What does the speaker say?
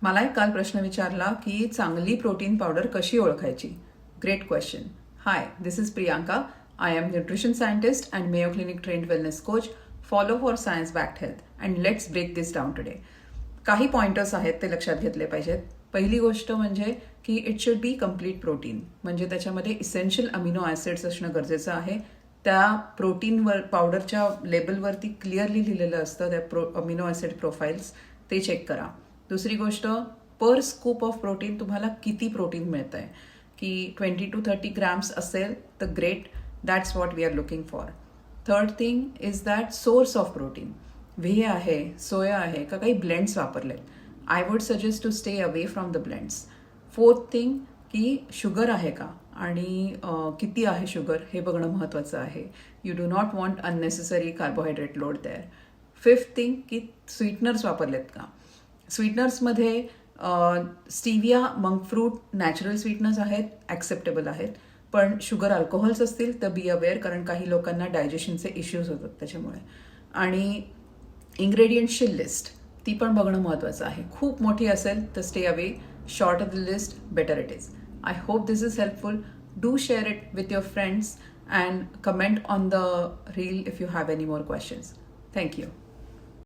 मला एक काल प्रश्न विचारला की चांगली प्रोटीन पावडर कशी ओळखायची. Great question. Hi, this is Priyanka. I am nutrition scientist and Mayo Clinic trained wellness coach. Follow for science backed health and let's break this down today. काही पॉइंटर्स आहेत ते लक्षात घेतले पाहिजेत. पहिली गोष्ट म्हणजे की it should be complete protein, म्हणजे त्याच्यामध्ये इसेन्शियल अमिनो ॲसिड्स असणं गरजेचं आहे. त्या प्रोटीनवर पावडरच्या लेबलवरती क्लिअरली लिहिलेलं असतं त्या अमिनो ॲसिड प्रोफाईल्स, ते चेक करा. दुसरी गोष्ट, पर स्कूप ऑफ प्रोटीन तुम्हाला किती प्रोटीन मिळत आहे. की 20 to 30 ग्रॅम्स असेल तर great, that's what we are looking for. Third thing is that source of protein. Whey आहे, सोया आहे का काही ब्लेंड्स वापरलेत. I would suggest to stay away from the blends. Fourth thing की शुगर आहे का आणि किती आहे शुगर हे बघणं महत्त्वाचं आहे. You do not want unnecessary carbohydrate load there. Fifth thing की स्वीटनर्स वापरलेत का. स्वीटनर्समध्ये stevia, monk fruit natural sweeteners आहेत, ॲक्सेप्टेबल आहेत. पण शुगर अल्कोहोल्स असतील तर बी अवेअर, कारण काही लोकांना डायजेशनचे इश्यूज होतात त्याच्यामुळे. आणि इंग्रेडियंट्सची लिस्ट ती पण बघणं महत्त्वाचं आहे. खूप मोठी असेल तर stay away. Short of the list better it is. I hope this is helpful. Do share it with your friends and comment on the reel if you have any more questions. Thank you.